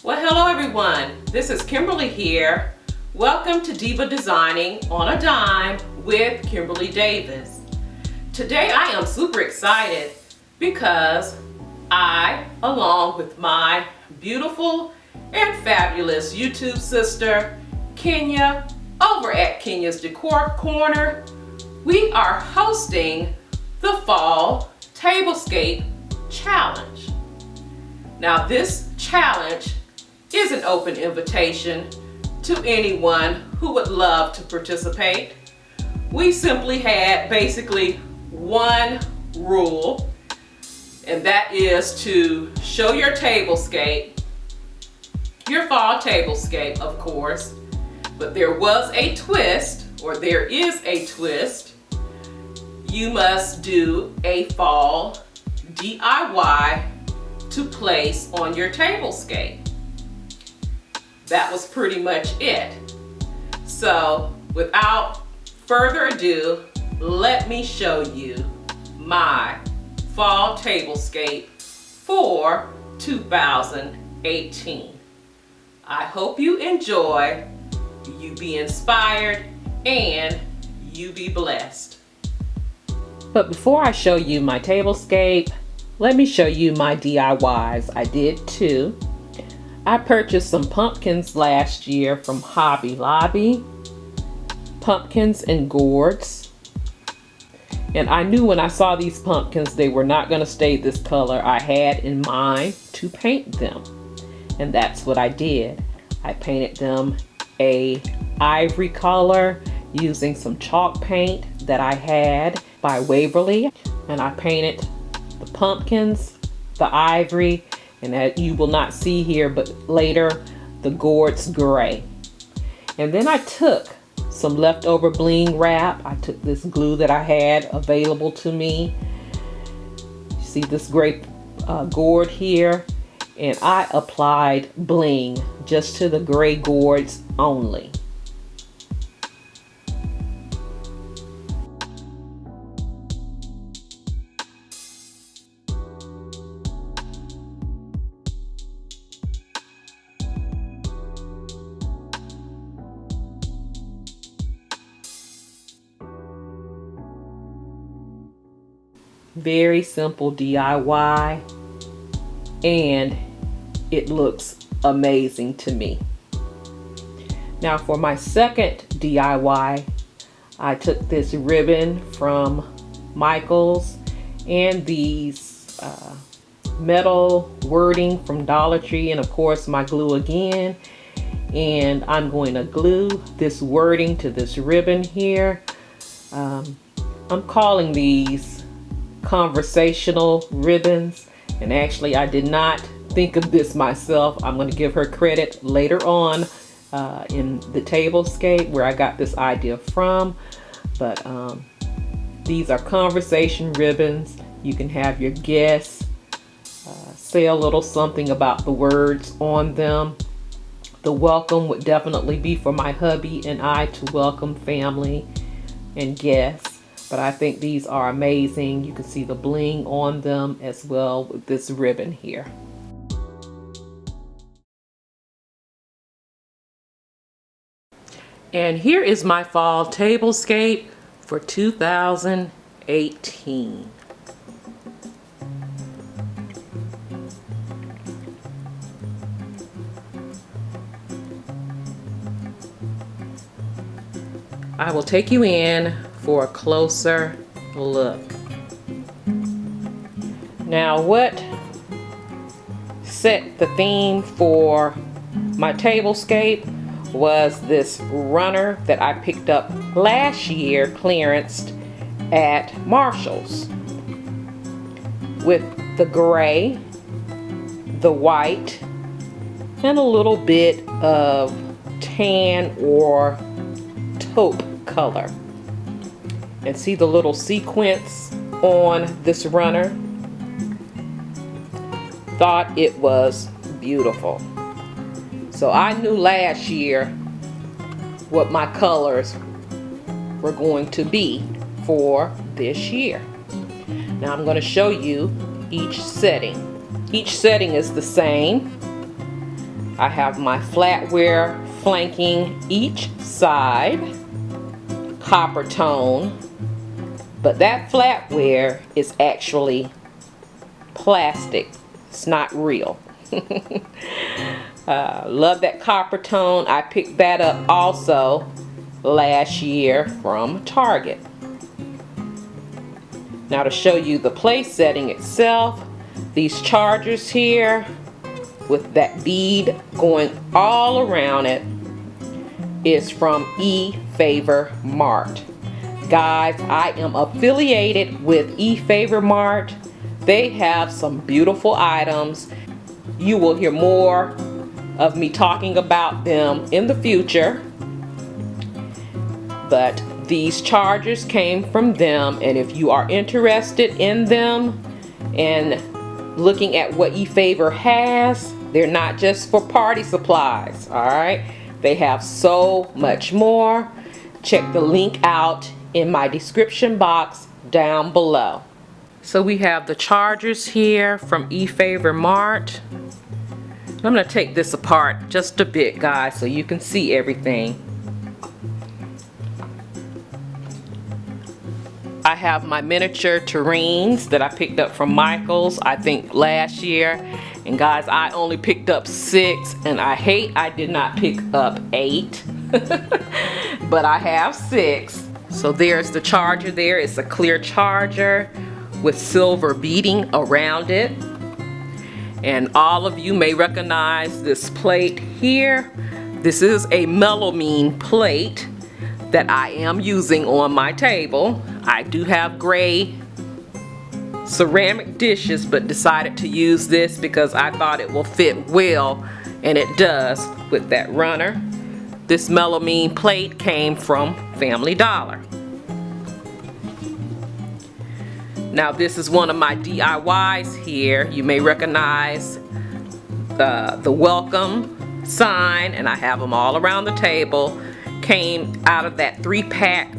Well, hello everyone. This is Kimberly here. Welcome to Diva Designing on a Dime with Kimberly Davis. Today I am super excited because I, along with my beautiful and fabulous YouTube sister, Kenya, over at Kenya's Decor Corner, we are hosting the Fall Tablescape Challenge. Now this challenge is an open invitation to anyone who would love to participate. We simply had basically one rule, and that is to show your tablescape, your fall tablescape of course, but there was a twist, or there is a twist. You must do a fall DIY to place on your tablescape. That was pretty much it. So without further ado, let me show you my fall tablescape for 2018. I hope you enjoy, you be inspired, and you be blessed. But before I show you my tablescape, let me show you my DIYs. I did two. I purchased some pumpkins last year from Hobby Lobby, pumpkins and gourds. And I knew when I saw these pumpkins they were not going to stay this color. I had in mind to paint them, and that's what I did. I painted them a ivory color using some chalk paint that I had by Waverly, and I painted the pumpkins, the ivory, and that you will not see here, but later, the gourds gray. And then I took some leftover bling wrap. I took this glue that I had available to me. You see this gray gourd here, and I applied bling just to the gray gourds only. Very simple DIY, and it looks amazing to me. Now for my second DIY, I took this ribbon from Michael's and these metal wording from Dollar Tree, and of course my glue again, and I'm going to glue this wording to this ribbon here. I'm calling these conversational ribbons, and actually I did not think of this myself. I'm going to give her credit later on in the tablescape where I got this idea from, but these are conversation ribbons. You can have your guests say a little something about the words on them. The welcome would definitely be for my hubby and I to welcome family and guests. But I think these are amazing. You can see the bling on them as well with this ribbon here. And here is my fall tablescape for 2018. I will take you in for a closer look. Now what set the theme for my tablescape was this runner that I picked up last year, clearanced at Marshall's, with the gray, the white, and a little bit of tan or taupe color. And see the little sequence on this runner? Thought it was beautiful. So I knew last year what my colors were going to be for this year. Now I'm going to show you each setting. Each setting is the same. I have my flatware flanking each side, copper tone, but that flatware is actually plastic. It's not real. Love that copper tone. I picked that up also last year from Target. Now to show you the place setting itself, these chargers here with that bead going all around it is from Efavormart. Guys, I am affiliated with Efavormart. They have some beautiful items. You will hear more of me talking about them in the future. But these chargers came from them, and if you are interested in them and looking at what Efavor has, they're not just for party supplies, alright? They have so much more. Check the link out in my description box down below. So we have the chargers here from Efavormart. I'm going to take this apart just a bit, guys, so you can see everything. I have my miniature terrines that I picked up from Michael's, I think last year. And guys, I only picked up 6, and I hate I did not pick up 8. But I have 6. So there's the charger there. It's a clear charger with silver beading around it. And all of you may recognize this plate here. This is a melamine plate that I am using on my table. I do have gray ceramic dishes, but decided to use this because I thought it will fit well, and it does with that runner. This melamine plate came from Family Dollar. Now this is one of my DIYs here. You may recognize the welcome sign, and I have them all around the table. Came out of that 3-pack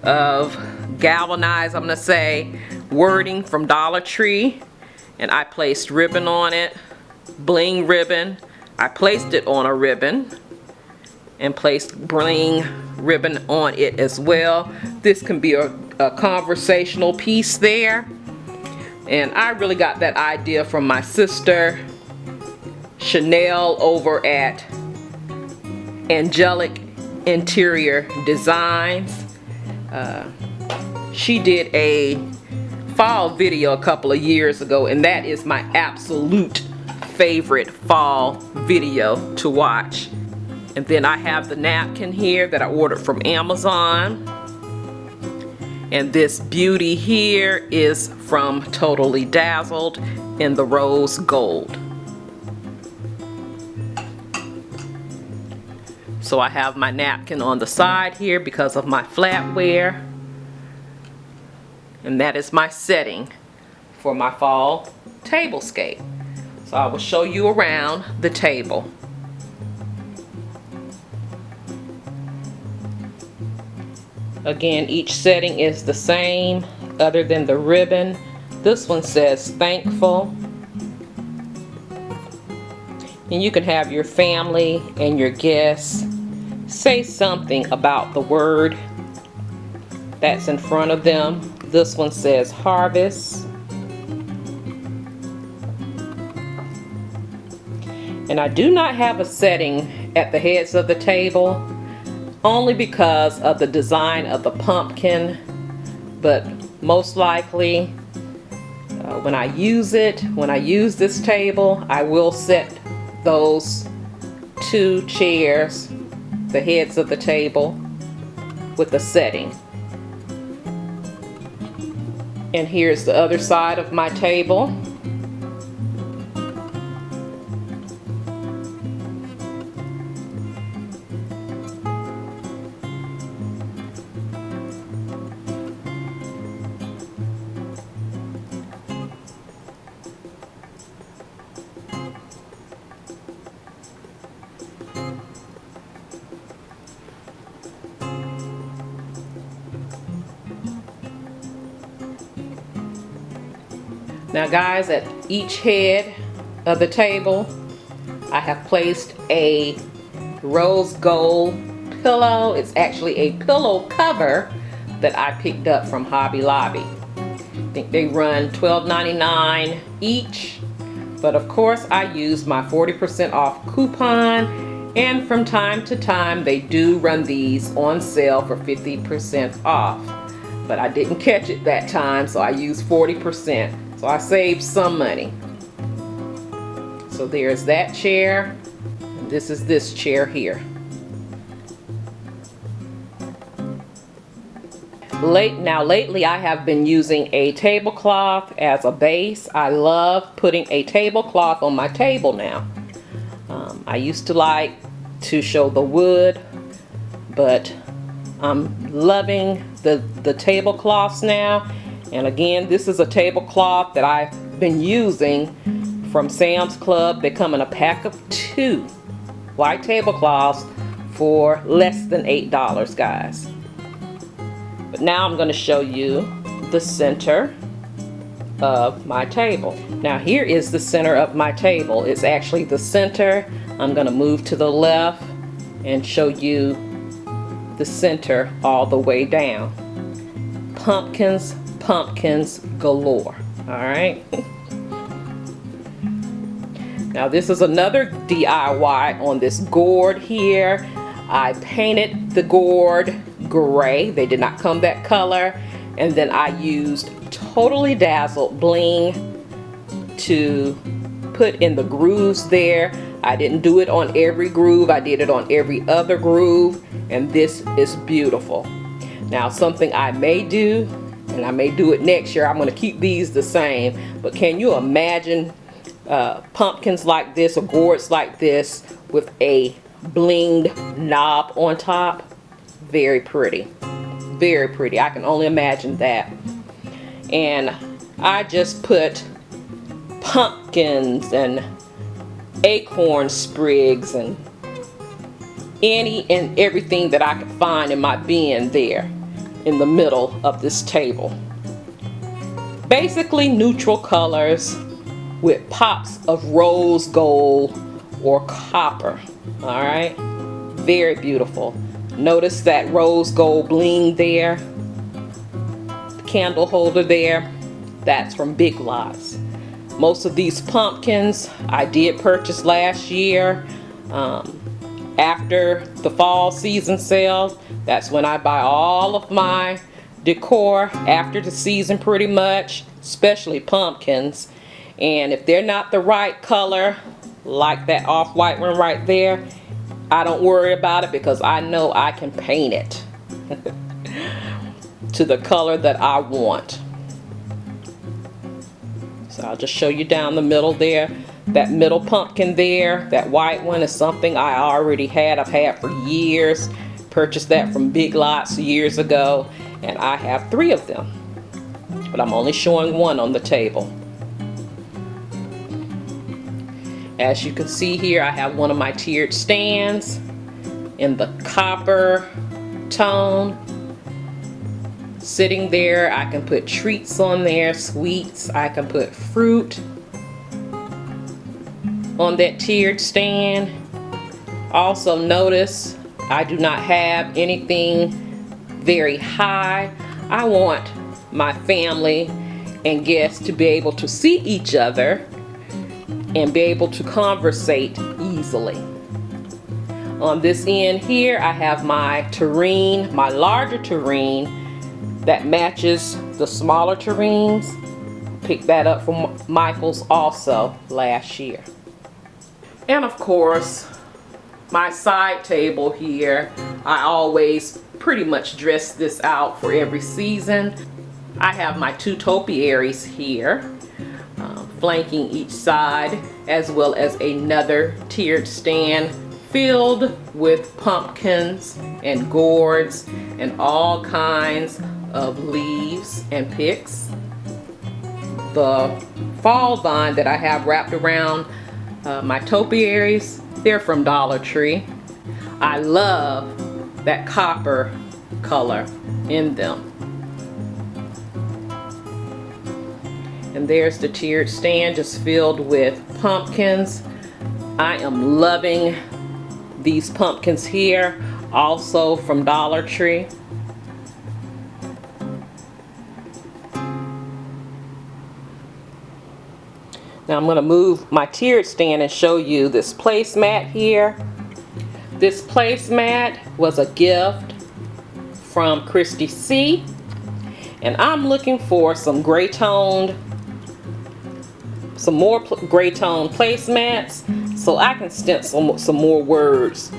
of galvanized, I'm gonna say, wording from Dollar Tree, and I placed ribbon on it, bling ribbon. I placed it on a ribbon and placed bling ribbon on it as well. This can be a conversational piece there, and I really got that idea from my sister Shenell over at Angelic Interior Designs. She did a fall video a couple of years ago, and that is my absolute favorite fall video to watch. And then I have the napkin here that I ordered from Amazon, and this beauty here is from Totally Dazzled in the rose gold. So I have my napkin on the side here because of my flatware. And that is my setting for my fall tablescape. So I will show you around the table. Again, each setting is the same other than the ribbon. This one says thankful. And you can have your family and your guests say something about the word that's in front of them. This one says harvest. And I do not have a setting at the heads of the table, only because of the design of the pumpkin, but most likely when I use this table, I will set those 2 chairs, the heads of the table, with a setting. And here's the other side of my table. Now guys, at each head of the table, I have placed a rose gold pillow. It's actually a pillow cover that I picked up from Hobby Lobby. I think they run $12.99 each, but of course I used my 40% off coupon, and from time to time they do run these on sale for 50% off, but I didn't catch it that time, so I used 40%, so I saved some money. So there's that chair, and this is this chair here. Lately I have been using a tablecloth as a base. I love putting a tablecloth on my table now. I used to like to show the wood, but I'm loving the tablecloths now. And again, this is a tablecloth that I've been using from Sam's Club. They come in a pack of 2 white tablecloths for less than $8, guys. But now I'm going to show you the center of my table. Now here is the center of my table. It's actually the center. I'm going to move to the left and show you the center all the way down. Pumpkins, pumpkins galore. Alright. Now this is another DIY on this gourd here. I painted the gourd gray. They did not come that color. And then I used Totally Dazzled bling to put in the grooves there. I didn't do it on every groove. I did it on every other groove. And this is beautiful. Now something I may do, and I may do it next year, I'm going to keep these the same. But can you imagine pumpkins like this or gourds like this with a blinged knob on top? Very pretty, very pretty. I can only imagine that. And I just put pumpkins and acorn sprigs and any and everything that I could find in my bin there in the middle of this table. Basically neutral colors with pops of rose gold or copper. All right, very beautiful. Notice that rose gold bling there, the candle holder there, that's from Big Lots. Most of these pumpkins I did purchase last year after the fall season sale. That's when I buy all of my decor after the season pretty much, especially pumpkins. And if they're not the right color, like that off-white one right there, I don't worry about it because I know I can paint it to the color that I want. So I'll just show you down the middle there. That middle pumpkin there, that white one is something I already had. I've had for years. Purchased that from Big Lots years ago, and I have 3 of them. But I'm only showing one on the table. As you can see here, I have one of my tiered stands in the copper tone. Sitting there, I can put treats on there, sweets. I can put fruit on that tiered stand. Also notice I do not have anything very high. I want my family and guests to be able to see each other and be able to conversate easily. On this end here, I have my tureen, my larger tureen that matches the smaller tureens. Picked that up from Michael's also last year. And of course, my side table here, I always pretty much dress this out for every season. I have my 2 topiaries here, flanking each side, as well as another tiered stand filled with pumpkins and gourds and all kinds of leaves and picks. The fall vine that I have wrapped around my topiaries, they're from Dollar Tree. I love that copper color in them. And there's the tiered stand just filled with pumpkins. I am loving these pumpkins here, also from Dollar Tree. Now I'm going to move my tiered stand and show you this placemat here. This placemat was a gift from Christy C. And I'm looking for some more gray toned placemats so I can stencil some more words.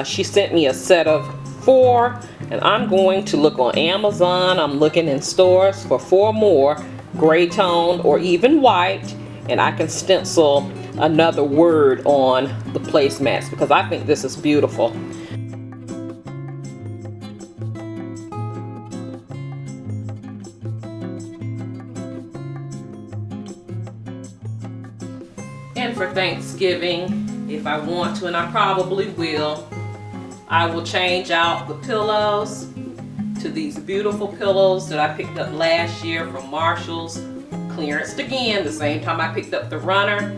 She sent me a set of 4, and I'm going to look on Amazon. I'm looking in stores for 4 more gray toned or even white, and I can stencil another word on the placemats because I think this is beautiful. And for Thanksgiving, if I want to, and I probably will, I will change out the pillows to these beautiful pillows that I picked up last year from Marshall's. Clearanced again, the same time I picked up the runner.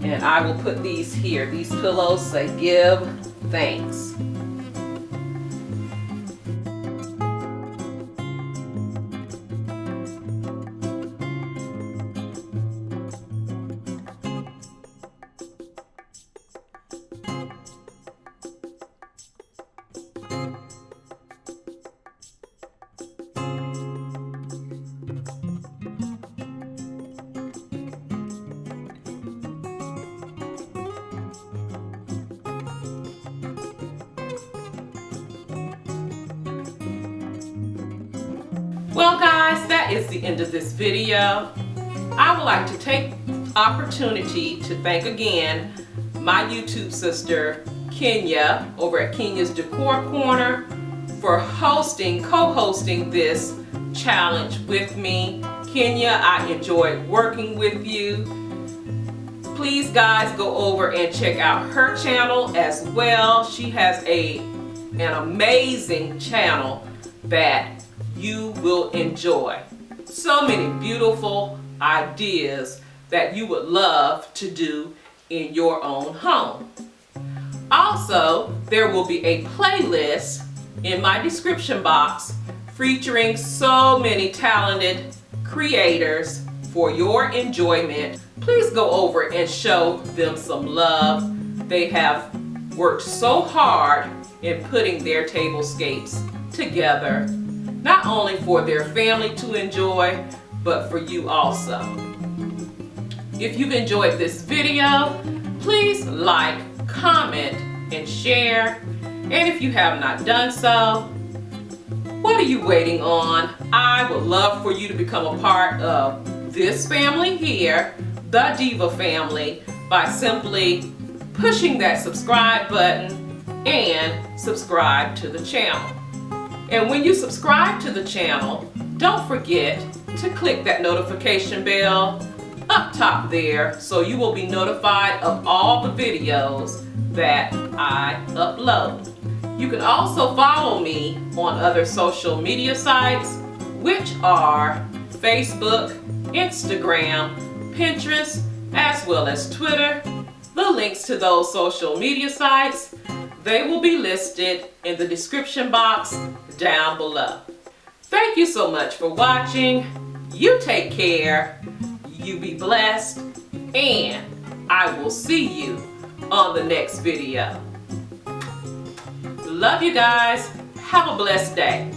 And I will put these here. These pillows say give thanks. Well guys, that is the end of this video. I would like to take opportunity to thank again my YouTube sister Kenya over at Kenya's Decor Corner for co-hosting this challenge with me. Kenya, I enjoyed working with you. Please guys go over and check out her channel as well. She has an amazing channel that you will enjoy. So many beautiful ideas that you would love to do in your own home. Also, there will be a playlist in my description box featuring so many talented creators for your enjoyment. Please go over and show them some love. They have worked so hard in putting their tablescapes together, not only for their family to enjoy, but for you also. If you've enjoyed this video, please like, comment, and share. And if you have not done so, what are you waiting on? I would love for you to become a part of this family here, the Diva family, by simply pushing that subscribe button and subscribe to the channel. And when you subscribe to the channel, don't forget to click that notification bell up top there so you will be notified of all the videos that I upload. You can also follow me on other social media sites, which are Facebook, Instagram, Pinterest, as well as Twitter. The links to those social media sites, they will be listed in the description box down below. Thank you so much for watching. You take care, you be blessed, and I will see you on the next video. Love you guys. Have a blessed day.